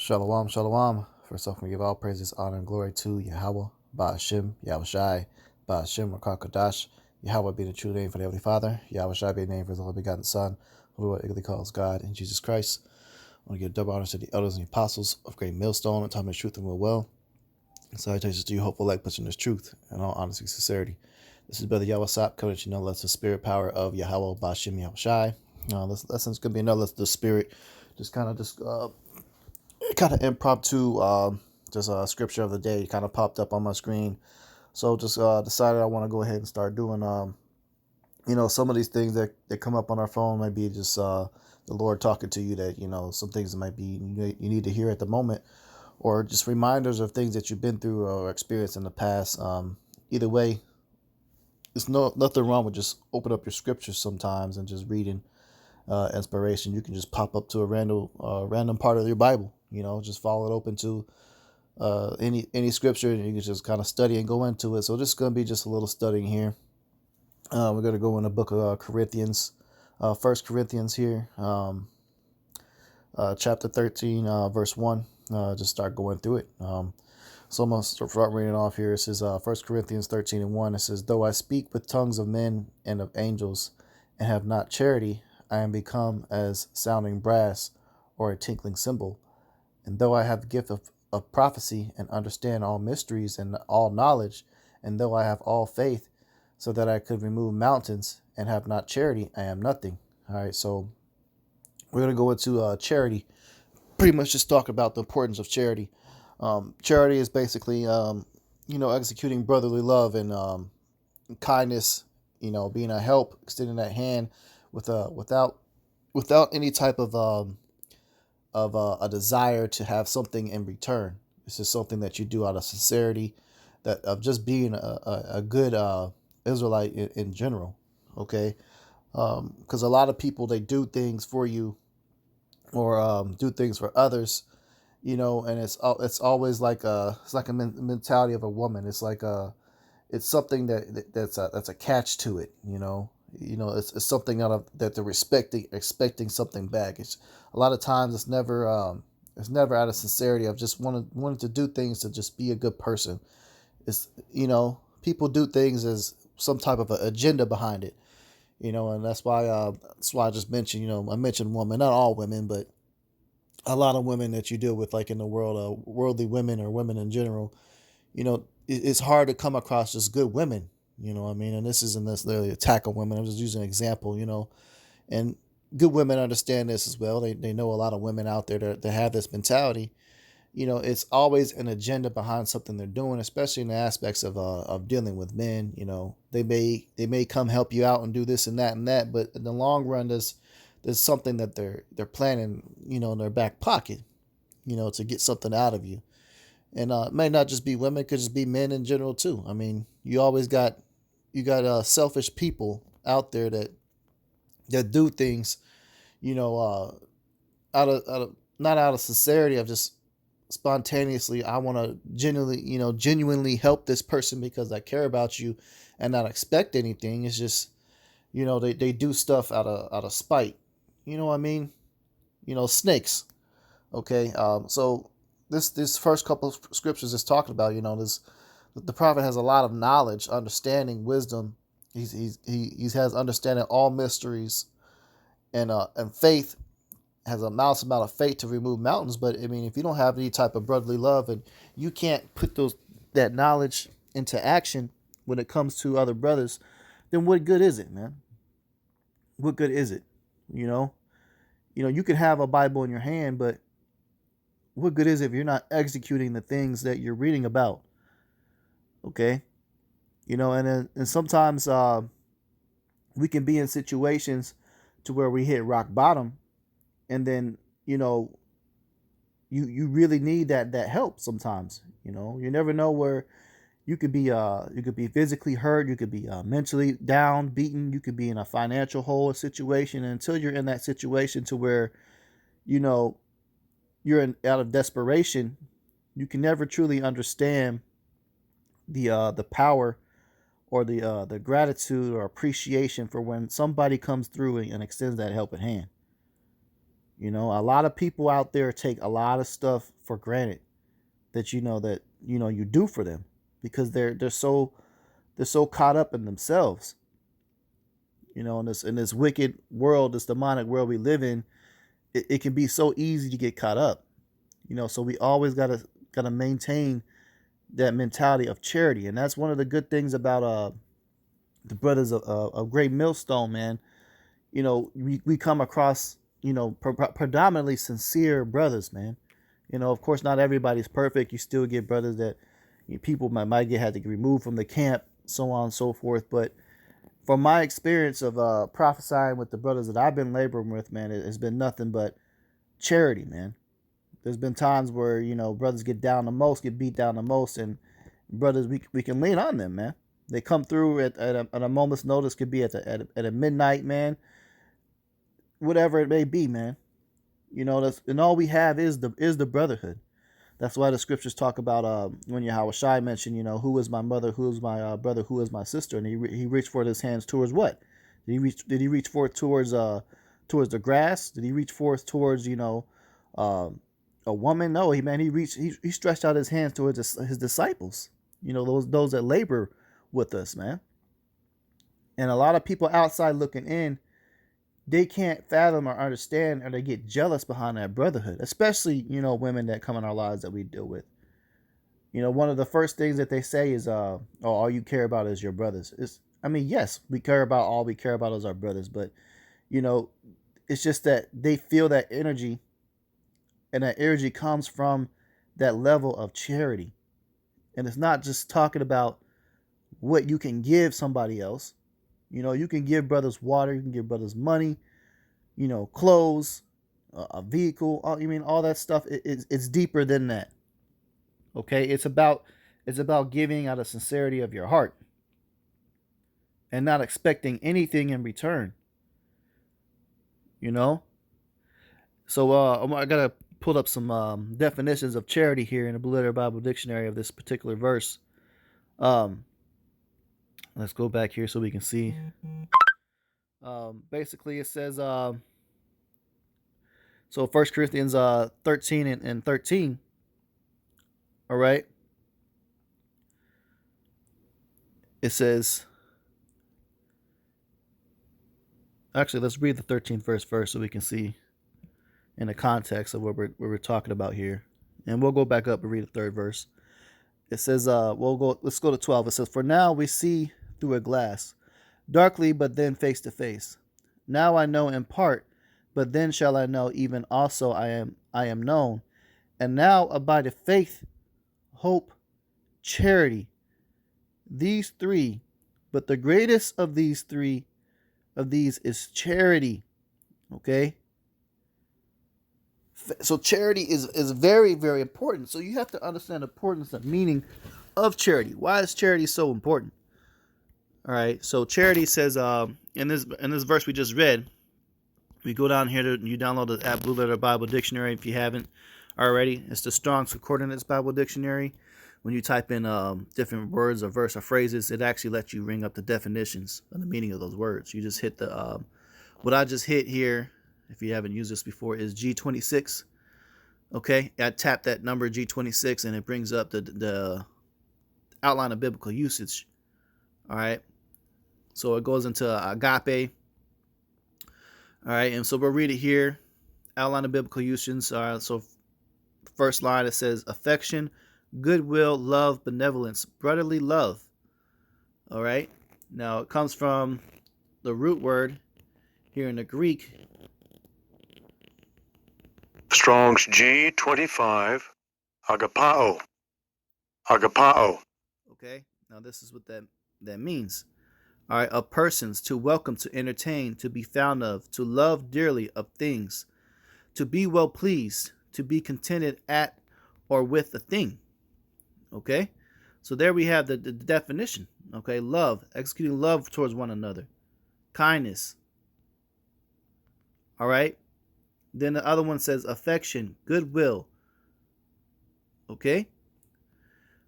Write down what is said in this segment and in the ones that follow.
Shalom, shalom. First off, we give all praises, honor, and glory to Yahweh, Ba'ashem, Yahushai, Ba'ashem, Rakakadash, Yahweh being the true name for the Heavenly Father, Yahushai being the name for His only begotten Son, who the Lord eagerly calls God, in Jesus Christ. I want to give double honors to the elders and the apostles of Great Millstone, and time of truth and will. And salutations to you, hopeful like pushing this truth and all honesty and sincerity. This is Brother Yahweh Sap coming to you know that's the spirit power of Yahweh, Ba'ashem, Yahushai. This lesson's going to be another the spirit, just kind of impromptu, just a scripture of the day kind of popped up on my screen. So just decided I want to go ahead and start doing, some of these things that come up on our phone might be just the Lord talking to you that, some things that might be you need to hear at the moment, or just reminders of things that you've been through or experienced in the past. Either way, there's nothing wrong with just open up your scriptures sometimes and just reading inspiration. You can just pop up to a random part of your Bible. Just follow it open to any scripture, and you can just kind of study and go into it. So this is going to be just a little studying here. We're going to go in the book of Corinthians, 1 Corinthians here, chapter 13, verse 1. Just start going through it. So I'm going to start reading off here. It says 1 Corinthians 13 and 1. It says, "Though I speak with tongues of men and of angels, and have not charity, I am become as sounding brass or a tinkling cymbal. And though I have the gift of prophecy and understand all mysteries and all knowledge, and though I have all faith so that I could remove mountains and have not charity, I am nothing." All right, so we're going to go into charity. Pretty much just talk about the importance of charity. Charity is basically, executing brotherly love and kindness, being a help, extending that hand without any type of a desire to have something in return. This is something that you do out of sincerity, that of just being a good Israelite in general. Okay, because a lot of people, they do things for you or do things for others, and it's always like a mentality of a woman. It's like it's something that's a catch to it. It's something out of that they're expecting something back. It's a lot of times it's never out of sincerity of just wanting to do things to just be a good person. It's people do things as some type of an agenda behind it. And that's why I just mentioned, I mentioned women, not all women, but a lot of women that you deal with, like in the world, worldly women or women in general. It's hard to come across just good women. You know what I mean? And this isn't necessarily attack on women. I'm just using an example, and good women understand this as well. They know a lot of women out there that have this mentality. It's always an agenda behind something they're doing, especially in the aspects of dealing with men. They may come help you out and do this and that, but in the long run, there's something that they're planning, in their back pocket, to get something out of you. And it may not just be women, it could just be men in general too. I mean, you got selfish people out there that do things, out of not out of sincerity of just spontaneously, I want to genuinely help this person because I care about you and not expect anything. It's just, they do stuff out of spite. You know what I mean? Snakes. Okay. So this first couple of scriptures is talking about, the prophet has a lot of knowledge, understanding, wisdom. He has understanding all mysteries, and faith, has a mouse amount of faith to remove mountains. But I mean, if you don't have any type of brotherly love and you can't put that knowledge into action when it comes to other brothers, then what good is it, man? What good is it? You can have a Bible in your hand, but what good is it if you're not executing the things that you're reading about? Okay, and sometimes we can be in situations to where we hit rock bottom, and then you really need that help sometimes. You never know where you could be physically hurt, you could be mentally down, beaten, you could be in a financial hole situation. And until you're in that situation to where out of desperation, you can never truly understand the power or the gratitude or appreciation for when somebody comes through and extends that helping hand. You know, a lot of people out there take a lot of stuff for granted that you do for them, because they're so caught up in themselves. You know, in this wicked world, this demonic world we live in, it can be so easy to get caught up. You know, so we always gotta maintain that mentality of charity, and that's one of the good things about the brothers of Great Millstone, man. You know, we come across, predominantly sincere brothers, man. You know, of course, not everybody's perfect. You still get brothers that people might get had to get removed from the camp, so on and so forth. But from my experience of prophesying with the brothers that I've been laboring with, man, it has been nothing but charity, man. There's been times where brothers get down the most, get beat down the most, and brothers we can lean on them, man. They come through at a moment's notice. Could be at a midnight, man. Whatever it may be, man. You know, and all we have is the brotherhood. That's why the scriptures talk about when Yahweh Shai mentioned, who is my mother, who is my brother, who is my sister, and he reached forth his hands towards what? Did he reach forth towards the grass? Did he reach forth towards a woman? No, he stretched out his hands towards his disciples. You know, those that labor with us, man. And a lot of people outside looking in, they can't fathom or understand, or they get jealous behind that brotherhood, especially, women that come in our lives that we deal with. You know, one of the first things that they say is, oh, all you care about is your brothers. Yes, we care about all we care about is our brothers, but, it's just that they feel that energy, and that energy comes from that level of charity. And it's not just talking about what you can give somebody else. You know, you can give brothers water, you can give brothers money, clothes, a vehicle. All that stuff. It's deeper than that. Okay, it's about giving out of sincerity of your heart, and not expecting anything in return. You know. So I gotta pull up some definitions of charity here in the Blue Letter Bible Dictionary of this particular verse. Let's go back here so we can see. Basically, it says, so 1 Corinthians 13 and 13. All right. It says, actually, let's read the 13th verse first so we can see in the context of what we're talking about here. And we'll go back up and read the third verse. It says, let's go to 12. It says, for now we see through a glass, darkly, but then face to face. Now I know in part, but then shall I know, even also I am known. And now abideth faith, hope, charity. These three, but the greatest of these is charity. Okay? So charity is very, very important. So you have to understand the importance and meaning of charity. Why is charity so important? All right. So charity says, in this verse we just read, we go down here you download the app Blue Letter Bible Dictionary if you haven't already. It's the Strong's Concordance Bible Dictionary. When you type in different words or verse or phrases, it actually lets you ring up the definitions and the meaning of those words. You just hit the what I just hit here. If you haven't used this before, is G26. Okay, I tap that number G26 and it brings up the outline of biblical usage. All right, so it goes into agape. All right, and so we'll read it here. Outline of biblical usage. So first line, it says affection, goodwill, love, benevolence, brotherly love. All right, now it comes from the root word here in the Greek. Strong's G25, agapao. Agapao. Okay, now this is what that means. All right, of persons, to welcome, to entertain, to be found of, to love dearly of things, to be well pleased, to be contented at or with a thing. Okay, so there we have the definition. Okay, love, executing love towards one another, kindness. All right. Then the other one says affection, goodwill. Okay?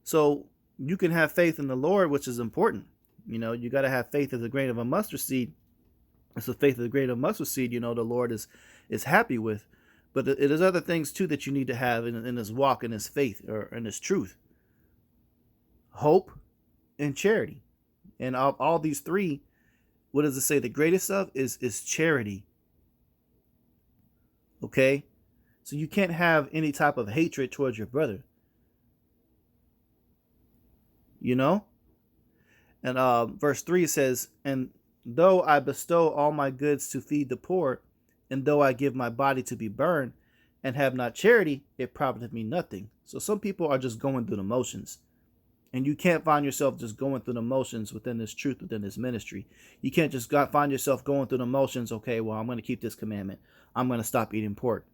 So you can have faith in the Lord, which is important. You know, you got to have faith as a grain of a mustard seed. It's the faith of the grain of mustard seed, the Lord is happy with. But it is other things too that you need to have in this walk, in this faith, or in this truth: hope and charity. And all these three, what does it say? The greatest of is charity. Okay, so you can't have any type of hatred towards your brother. You know. And verse 3 says, "And though I bestow all my goods to feed the poor, and though I give my body to be burned, and have not charity, it profiteth me nothing." So some people are just going through the motions. And you can't find yourself just going through the motions within this truth, within this ministry. You can't just find yourself going through the motions. Okay, well, I'm going to keep this commandment. I'm going to stop eating pork.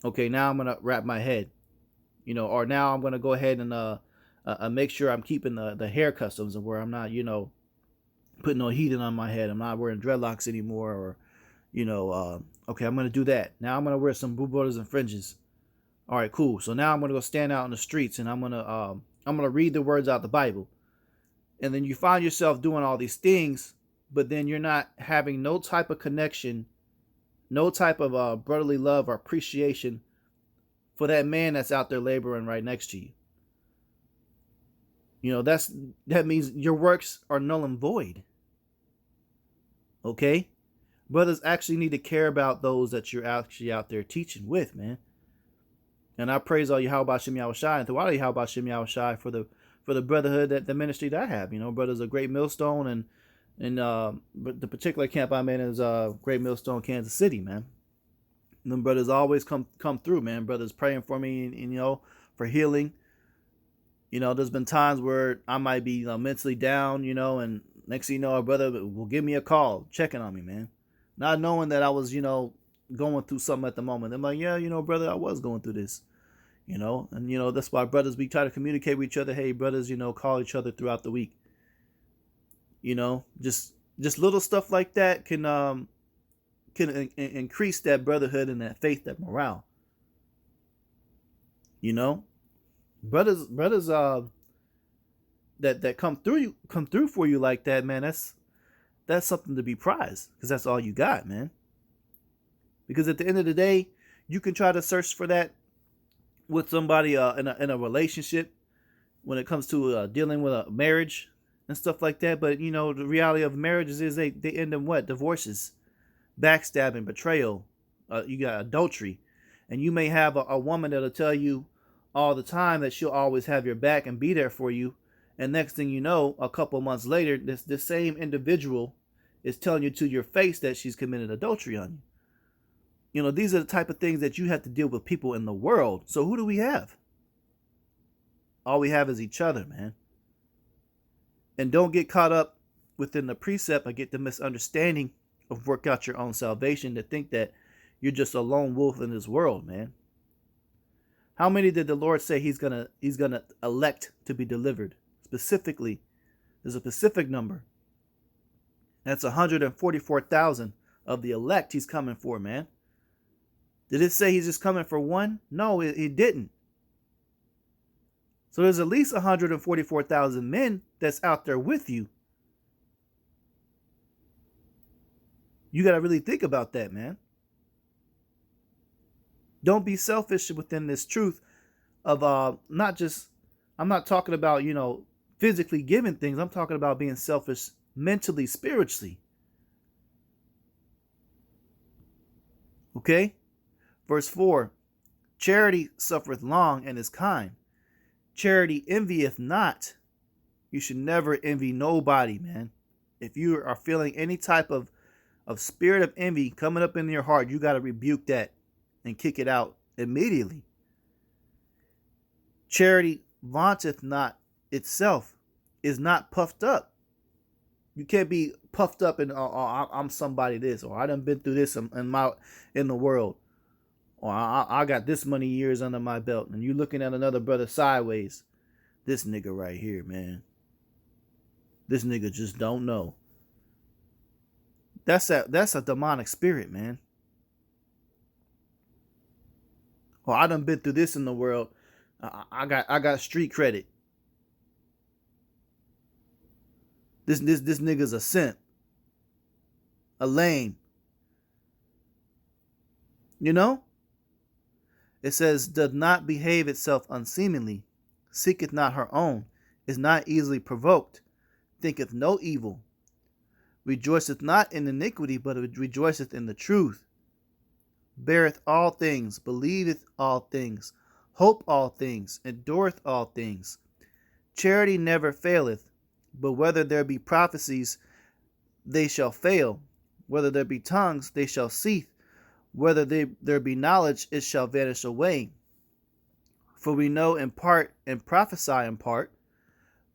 Okay, now I'm going to wrap my head. Or now I'm going to go ahead and make sure I'm keeping the hair customs, and where I'm not, putting no heating on my head. I'm not wearing dreadlocks anymore, or, okay, I'm going to do that. Now I'm going to wear some blue borders and fringes. All right, cool. So now I'm going to go stand out in the streets, and I'm going to read the words out of the Bible. And then you find yourself doing all these things, but then you're not having no type of connection, no type of brotherly love or appreciation for that man that's out there laboring right next to you. That means your works are null and void. Okay? Brothers actually need to care about those that you're actually out there teaching with, man. And I praise all Yahweh Shem Yahushai and throughout Yahweh Shem Yahushai for the brotherhood, that the ministry that I have. Brothers of Great Millstone, and but the particular camp I'm in is Great Millstone, Kansas City, man. And them brothers always come through, man. Brothers praying for me, and for healing. There's been times where I might be mentally down, and next thing you know, a brother will give me a call, checking on me, man. Not knowing that I was, going through something at the moment. I'm like, yeah, brother, I was going through this, and, that's why brothers, we try to communicate with each other. Hey, brothers, call each other throughout the week. Just little stuff like that can increase that brotherhood and that faith, that morale. Brothers that come through for you like that, man, that's something to be prized, because that's all you got, man. Because at the end of the day, you can try to search for that with somebody in a relationship when it comes to dealing with a marriage and stuff like that. But the reality of marriages is they end in what? Divorces, backstabbing, betrayal. You got adultery, and you may have a woman that'll tell you all the time that she'll always have your back and be there for you. And next thing you know, a couple months later, this same individual is telling you to your face that she's committed adultery on you. These are the type of things that you have to deal with people in the world. So who do we have? All we have is each other, man. And don't get caught up within the precept or get the misunderstanding of work out your own salvation to think that you're just a lone wolf in this world, man. How many did the Lord say he's gonna elect to be delivered? Specifically, there's a specific number. That's 144,000 of the elect he's coming for, man. Did it say he's just coming for one? No, it didn't. So there's at least 144,000 men that's out there with you. You got to really think about that, man. Don't be selfish within this truth of I'm not talking about, physically giving things. I'm talking about being selfish mentally, spiritually. Okay? Verse 4, charity suffereth long and is kind. Charity envieth not. You should never envy nobody, man. If you are feeling any type of spirit of envy coming up in your heart, you got to rebuke that and kick it out immediately. Charity vaunteth not itself, is not puffed up. You can't be puffed up and I'm somebody this, or I done been through this in the world, or I got this many years under my belt, and you looking at another brother sideways. This nigga right here, man. This nigga just don't know. That's a demonic spirit, man. Well, I done been through this in the world. I got street credit. This nigga's a simp, a lame. It says, doth not behave itself unseemly, seeketh not her own, is not easily provoked, thinketh no evil, rejoiceth not in iniquity, but rejoiceth in the truth, beareth all things, believeth all things, hope all things, endureth all things. Charity never faileth, but whether there be prophecies, they shall fail. Whether there be tongues, they shall cease. Whether there be knowledge, it shall vanish away. For we know in part and prophesy in part,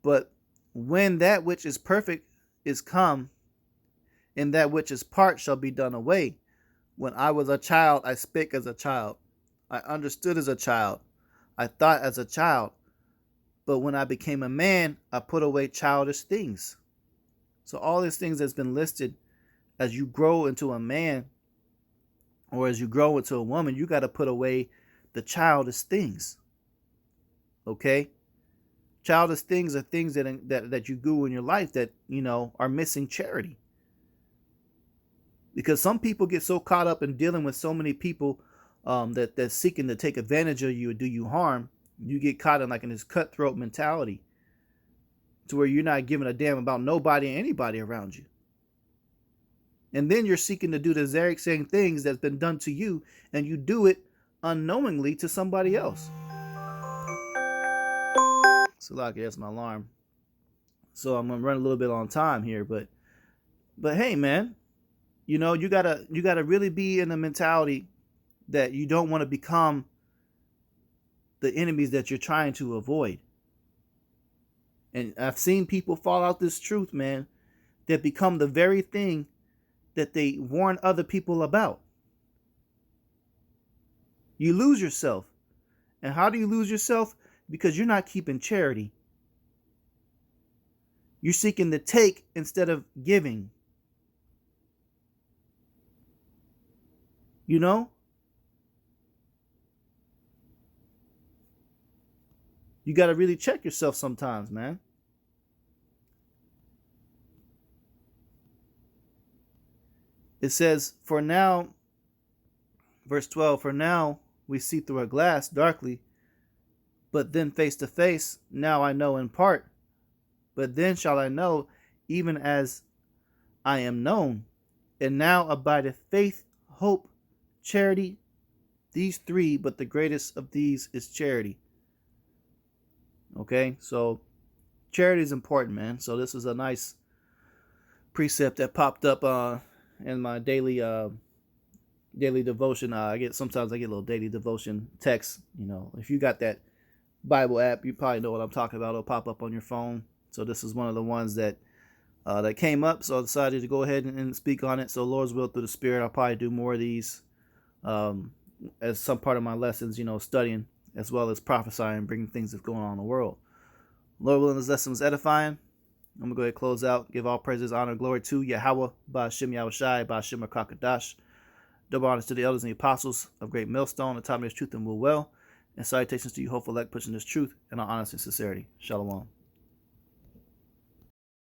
but when that which is perfect is come, and that which is part shall be done away. When I was a child, I spake as a child. I understood as a child. I thought as a child. But when I became a man, I put away childish things. So all these things that's been listed, as you grow into a man or as you grow into a woman, you got to put away the childish things. Okay? Childish things are things that you do in your life that, are missing charity. Because some people get so caught up in dealing with so many people that's seeking to take advantage of you or do you harm, you get caught in this cutthroat mentality to where you're not giving a damn about nobody and anybody around you. And then you're seeking to do the very same things that's been done to you, and you do it unknowingly to somebody else. So like, that's my alarm. So I'm gonna run a little bit on time here, but hey, man, you gotta really be in the mentality that you don't want to become the enemies that you're trying to avoid. And I've seen people fall out this truth, man, that become the very thing that they warn other people about. You lose yourself. And how do you lose yourself? Because you're not keeping charity. You're seeking to take instead of giving. You got to really check yourself sometimes, man. It says, for now, verse 12, for now we see through a glass darkly, but then face to face. Now I know in part, but then shall I know, even as I am known. And now abideth faith, hope, charity, these three, but the greatest of these is charity. Okay, so charity is important, man. So this is a nice precept that popped up in my daily devotion. Sometimes I get a little daily devotion text. If you got that Bible app, you probably know what I'm talking about. It'll pop up on your phone. So this is one of the ones that came up. So I decided to go ahead and speak on it. So Lord's will through the Spirit, I'll probably do more of these as some part of my lessons. Studying as well as prophesying, bringing things that's going on in the world. Lord willing, this lesson was edifying. I'm going to go ahead and close out. Give all praises, honor, glory to Yahweh, Ba'ashem Yahushai, Ba'ashem Rakakadash. Double honors to the elders and the apostles of Great Millstone, the time of this truth and will well. And salutations to you, hopeful elect, pushing this truth in all honesty and sincerity. Shalom.